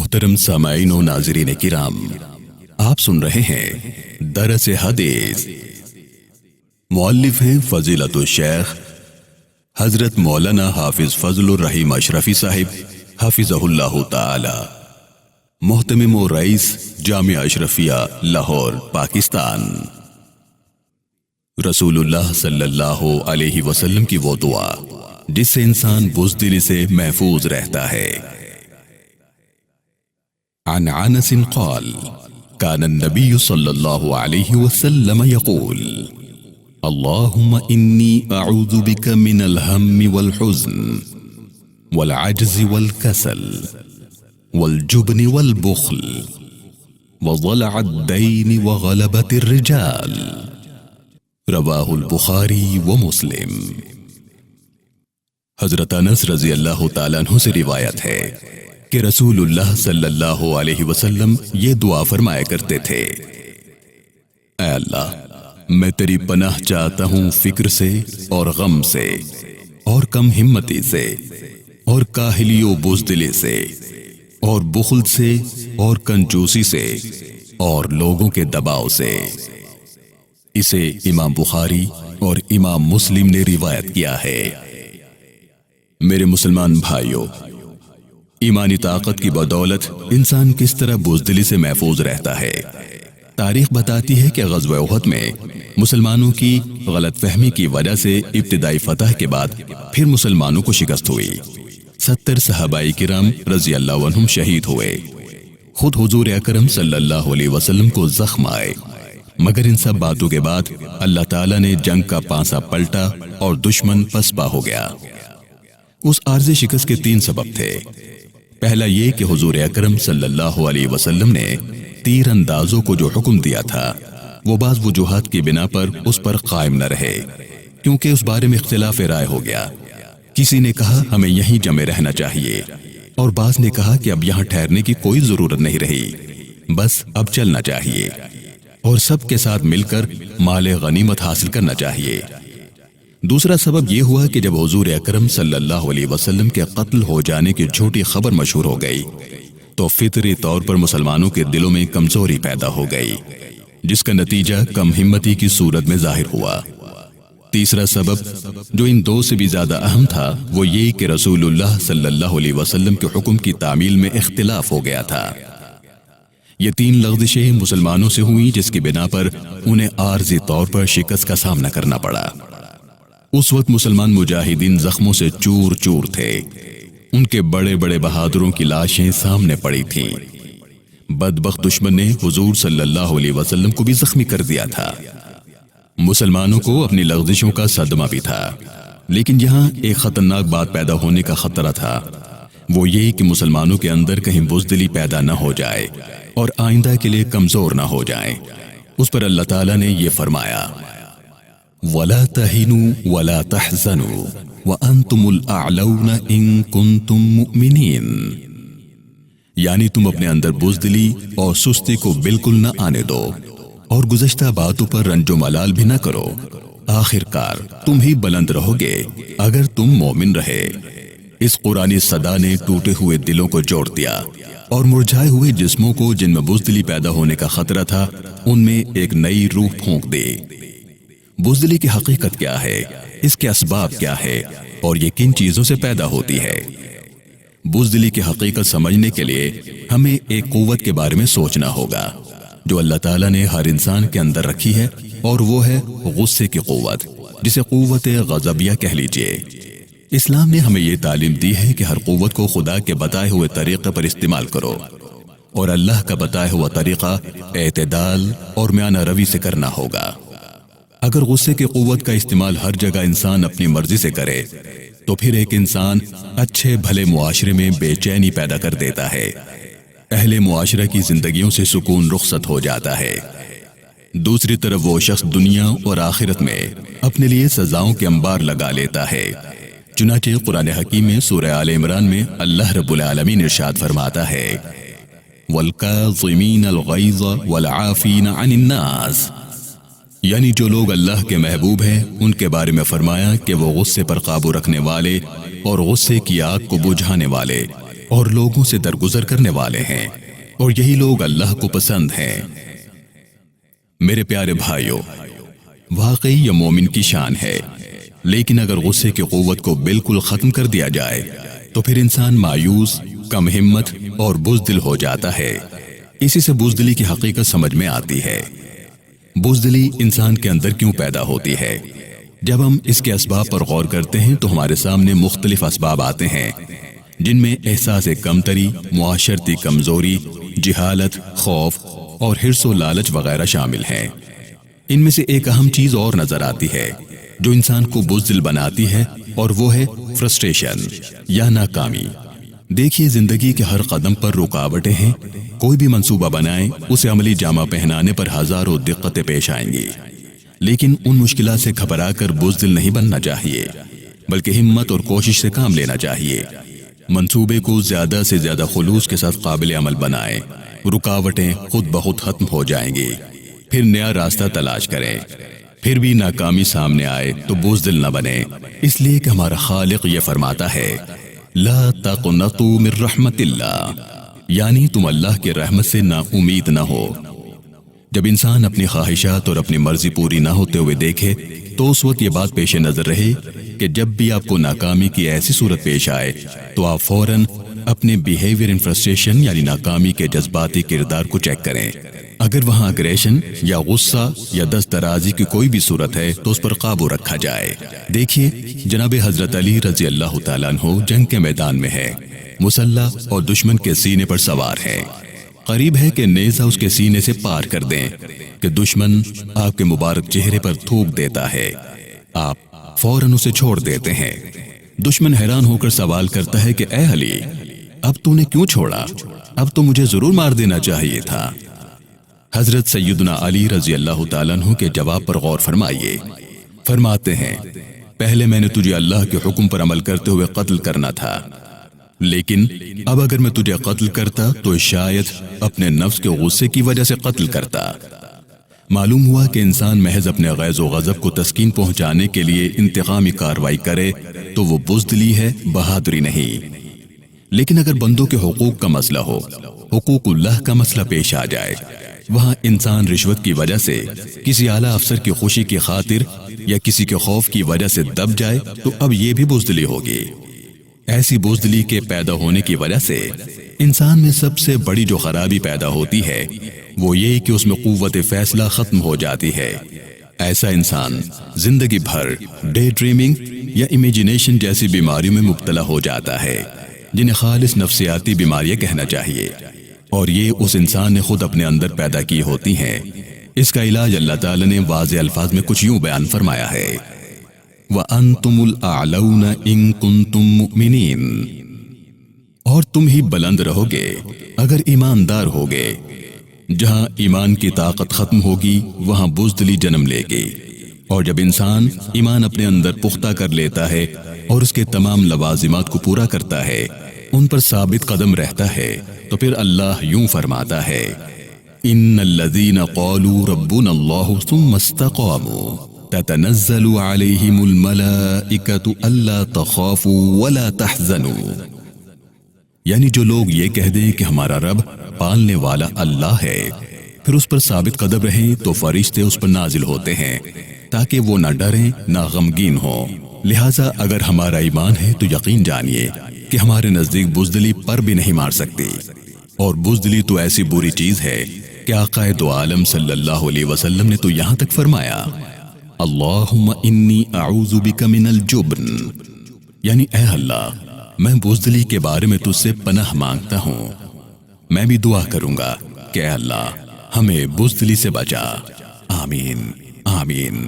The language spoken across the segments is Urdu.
محترم سامعین و ناظرین کرام، آپ سن رہے ہیں درس حدیث۔ مؤلف ہیں فضیلت الشیخ حضرت مولانا حافظ فضل الرحیم اشرفی صاحب حفظہ اللہ تعالی، محتمم و رئیس جامعہ اشرفیہ لاہور پاکستان۔ رسول اللہ صلی اللہ علیہ وسلم کی وہ دعا جس سے انسان بزدلی سے محفوظ رہتا ہے۔ عن انس قال كان النبي صلى الله عليه وسلم يقول اللهم إني أعوذ بك من الهم والحزن والعجز والكسل والجبن والبخل وضلع الدين وغلبة الرجال، رواہ البخاری ومسلم۔ حضرت انس رضی اللہ تعالیٰ عنہ سے روایت ہے کہ رسول اللہ صلی اللہ علیہ وسلم یہ دعا فرمایا کرتے تھے: اے اللہ، میں تیری پناہ چاہتا ہوں فکر سے اور غم سے اور کم ہمتی سے اور کاہلی و بزدلی سے اور بخل سے اور کنجوسی سے اور لوگوں کے دباؤ سے۔ اسے امام بخاری اور امام مسلم نے روایت کیا ہے۔ میرے مسلمان بھائیوں، ایمانی طاقت کی بدولت انسان کس طرح بزدلی سے محفوظ رہتا ہے۔ تاریخ بتاتی ہے کہ غزوہ احد میں مسلمانوں کی غلط فہمی کی وجہ سے ابتدائی فتح کے بعد پھر مسلمانوں کو شکست ہوئی۔ 70 صحابہ کرام رضی اللہ عنہم شہید ہوئے۔ خود حضور اکرم صلی اللہ علیہ وسلم کو زخم آئے، مگر ان سب باتوں کے بعد اللہ تعالیٰ نے جنگ کا پانسا پلٹا اور دشمن پسپا ہو گیا۔ اس عارضی شکست کے 3 سبب تھے۔ پہلا یہ کہ حضور اکرم صلی اللہ علیہ وسلم نے تیر اندازوں کو جو حکم دیا تھا وہ بعض وجوہات کی بنا پر اس پر قائم نہ رہے، کیونکہ اس بارے میں اختلاف رائے ہو گیا۔ کسی نے کہا ہمیں یہیں جمع رہنا چاہیے، اور بعض نے کہا کہ اب یہاں ٹھہرنے کی کوئی ضرورت نہیں رہی، بس اب چلنا چاہیے اور سب کے ساتھ مل کر مال غنیمت حاصل کرنا چاہیے۔ دوسرا سبب یہ ہوا کہ جب حضور اکرم صلی اللہ علیہ وسلم کے قتل ہو جانے کی جھوٹی خبر مشہور ہو گئی تو فطری طور پر مسلمانوں کے دلوں میں کمزوری پیدا ہو گئی، جس کا نتیجہ کم ہمتی کی صورت میں ظاہر ہوا۔ تیسرا سبب جو ان 2 سے بھی زیادہ اہم تھا وہ یہ کہ رسول اللہ صلی اللہ علیہ وسلم کے حکم کی تعمیل میں اختلاف ہو گیا تھا۔ یہ 3 لغزشیں مسلمانوں سے ہوئیں جس کی بنا پر انہیں عارضی طور پر شکست کا سامنا کرنا پڑا۔ اس وقت مسلمان مجاہدین زخموں سے چور چور تھے، ان کے بڑے بڑے بہادروں کی لاشیں سامنے پڑی تھیں۔ بدبخت دشمن نے حضور صلی اللہ علیہ وسلم کو بھی زخمی کر دیا تھا۔ مسلمانوں کو اپنی لغزشوں کا صدمہ بھی تھا، لیکن یہاں ایک خطرناک بات پیدا ہونے کا خطرہ تھا، وہ یہ کہ مسلمانوں کے اندر کہیں بزدلی پیدا نہ ہو جائے اور آئندہ کے لیے کمزور نہ ہو جائیں۔ اس پر اللہ تعالیٰ نے یہ فرمایا: وَلَا تَهِنُوا وَلَا تَحْزَنُوا وَأَنْتُمُ الْأَعْلَوْنَ إِن كُنتُم مُؤْمِنِينَ، یعنی تم اپنے اندر بزدلی اور سستی کو بالکل نہ آنے دو اور گزشتہ باتوں پر رنج و ملال بھی نہ کرو، آخر کار تم ہی بلند رہو گے اگر تم مومن رہے۔ اس قرآنی صدا نے ٹوٹے ہوئے دلوں کو جوڑ دیا اور مرجھائے ہوئے جسموں کو جن میں بزدلی پیدا ہونے کا خطرہ تھا ان میں ایک نئی روح پھونک دی۔ بزدلی کی حقیقت کیا ہے، اس کے اسباب کیا ہے اور یہ کن چیزوں سے پیدا ہوتی ہے؟ بزدلی کی حقیقت سمجھنے کے لیے ہمیں ایک قوت کے بارے میں سوچنا ہوگا جو اللہ تعالیٰ نے ہر انسان کے اندر رکھی ہے، اور وہ ہے غصے کی قوت، جسے قوت غضبیہ کہہ لیجئے۔ اسلام نے ہمیں یہ تعلیم دی ہے کہ ہر قوت کو خدا کے بتائے ہوئے طریقے پر استعمال کرو، اور اللہ کا بتایا ہوا طریقہ اعتدال اور میانہ روی سے کرنا ہوگا۔ اگر غصے کی قوت کا استعمال ہر جگہ انسان اپنی مرضی سے کرے تو پھر ایک انسان اچھے بھلے معاشرے میں بے چینی پیدا کر دیتا ہے، اہل معاشرہ کی زندگیوں سے سکون رخصت ہو جاتا ہے۔ دوسری طرف وہ شخص دنیا اور آخرت میں اپنے لیے سزاؤں کے انبار لگا لیتا ہے۔ چنانچہ قرآن حکیم میں سورہ آل عمران میں اللہ رب العالمین ارشاد فرماتا ہے: وَالْكَاظِمِينَ الْغَيْظَ وَالْعَافِينَ عَنِ النَّاسِ، یعنی جو لوگ اللہ کے محبوب ہیں ان کے بارے میں فرمایا کہ وہ غصے پر قابو رکھنے والے اور غصے کی آگ کو بجھانے والے اور لوگوں سے درگزر کرنے والے ہیں، اور یہی لوگ اللہ کو پسند ہیں۔ میرے پیارے بھائیوں، واقعی یہ مومن کی شان ہے، لیکن اگر غصے کی قوت کو بالکل ختم کر دیا جائے تو پھر انسان مایوس، کم ہمت اور بزدل ہو جاتا ہے۔ اسی سے بزدلی کی حقیقت سمجھ میں آتی ہے۔ بزدلی انسان کے اندر کیوں پیدا ہوتی ہے؟ جب ہم اس کے اسباب پر غور کرتے ہیں تو ہمارے سامنے مختلف اسباب آتے ہیں، جن میں احساس کمتری، معاشرتی کمزوری، جہالت، خوف اور حرص و لالچ وغیرہ شامل ہیں۔ ان میں سے ایک اہم چیز اور نظر آتی ہے جو انسان کو بزدل بناتی ہے، اور وہ ہے فرسٹریشن یا ناکامی۔ دیکھیے، زندگی کے ہر قدم پر رکاوٹیں ہیں۔ کوئی بھی منصوبہ بنائیں، اسے عملی جامہ پہنانے پر ہزاروں دقتیں پیش آئیں گی، لیکن ان مشکلات سے گھبرا کر بزدل نہیں بننا چاہیے، بلکہ ہمت اور کوشش سے کام لینا چاہیے۔ منصوبے کو زیادہ سے زیادہ خلوص کے ساتھ قابل عمل بنائیں، رکاوٹیں خود بخود ختم ہو جائیں گی۔ پھر نیا راستہ تلاش کریں۔ پھر بھی ناکامی سامنے آئے تو بزدل نہ بنے، اس لیے کہ ہمارا خالق یہ فرماتا ہے، لا تقنطوا من رحمت اللہ، یعنی تم اللہ کے رحمت سے نا امید نہ ہو۔ جب انسان اپنی خواہشات اور اپنی مرضی پوری نہ ہوتے ہوئے دیکھے تو اس وقت یہ بات پیش نظر رہے کہ جب بھی آپ کو ناکامی کی ایسی صورت پیش آئے تو آپ فوراً اپنے بیہیویئر ان فرسٹریشن یعنی ناکامی کے جذباتی کردار کو چیک کریں۔ اگر وہاں اگریشن یا غصہ یا دست درازی کی کوئی بھی صورت ہے تو اس پر قابو رکھا جائے۔ دیکھیے، جناب حضرت علی رضی اللہ تعالیٰ عنہ جنگ کے میدان میں ہے، مسلح اور دشمن کے سینے پر سوار ہے۔ قریب ہے کہ نیزہ اس کے سینے سے پار کر دیں کہ دشمن آپ کے مبارک چہرے پر تھوک دیتا ہے۔ آپ فوراً اسے چھوڑ دیتے ہیں۔ دشمن حیران ہو کر سوال کرتا ہے کہ اے علی، اب تو نے کیوں چھوڑا؟ اب تو مجھے ضرور مار دینا چاہیے تھا۔ حضرت سیدنا علی رضی اللہ تعالیٰ عنہ کے جواب پر غور فرمائیے۔ فرماتے ہیں، پہلے میں نے تجھے اللہ کے حکم پر عمل کرتے ہوئے قتل کرنا تھا، لیکن اب اگر میں تجھے قتل کرتا تو شاید اپنے نفس کے غصے کی وجہ سے قتل کرتا۔ معلوم ہوا کہ انسان محض اپنے غیظ و غضب کو تسکین پہنچانے کے لیے انتقامی کارروائی کرے تو وہ بزدلی ہے، بہادری نہیں۔ لیکن اگر بندوں کے حقوق کا مسئلہ ہو، حقوق اللہ کا مسئلہ پیش آ جائے، وہاں انسان رشوت کی وجہ سے، کسی اعلیٰ افسر کی خوشی کی خاطر یا کسی کے خوف کی وجہ سے دب جائے تو اب یہ بھی بزدلی ہوگی۔ ایسی بزدلی کے پیدا ہونے کی وجہ سے انسان میں سب سے بڑی جو خرابی پیدا ہوتی ہے وہ یہ کہ اس میں قوت فیصلہ ختم ہو جاتی ہے۔ ایسا انسان زندگی بھر ڈے ڈریمنگ یا امیجنیشن جیسی بیماریوں میں مبتلا ہو جاتا ہے، جنہیں خالص نفسیاتی بیماریاں کہنا چاہیے، اور یہ اس انسان نے خود اپنے اندر پیدا کی ہوتی ہیں۔ اس کا علاج اللہ تعالیٰ نے واضح الفاظ میں کچھ یوں بیان فرمایا ہے، وَأَنْتُمُ الْأَعْلَوْنَ إِن كُنتُم مُؤْمِنِينَ، اور تم ہی بلند رہو گے اگر ایماندار ہوگے۔ جہاں ایمان کی طاقت ختم ہوگی وہاں بزدلی جنم لے گی، اور جب انسان ایمان اپنے اندر پختہ کر لیتا ہے اور اس کے تمام لوازمات کو پورا کرتا ہے، ان پر ثابت قدم رہتا ہے، تو پھر اللہ یوں فرماتا ہے، إِنَّ الَّذِينَ قَالُوا رَبُّنَا اللَّهُ ثُمَّ اسْتَقَامُوا تَتَنَزَّلُ عَلَيْهِمُ الْمَلَائِكَةُ أَلَّا تَخَافُوا وَلَا تَحْزَنُوا، یعنی جو لوگ یہ کہہ دیں کہ ہمارا رب پالنے والا اللہ ہے، پھر اس پر ثابت قدم رہیں تو فرشتے اس پر نازل ہوتے ہیں تاکہ وہ نہ ڈریں نہ غمگین ہوں۔ لہٰذا اگر ہمارا ایمان ہے تو یقین جانیے کہ ہمارے نزدیک بزدلی پر بھی نہیں مار سکتی، اور بزدلی تو ایسی بری چیز ہے کہ آقا دو عالم صلی اللہ علیہ وسلم نے تو یہاں تک فرمایا، اللہم انی اعوذ بک من الجبن، یعنی اے اللہ میں بزدلی کے بارے میں تجھ سے پناہ مانگتا ہوں۔ میں بھی دعا کروں گا کہ اے اللہ ہمیں بزدلی سے بچا، آمین آمین۔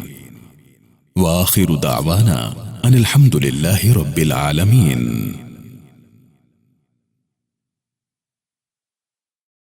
وآخر دعوانا ان الحمد للہ رب العالمین۔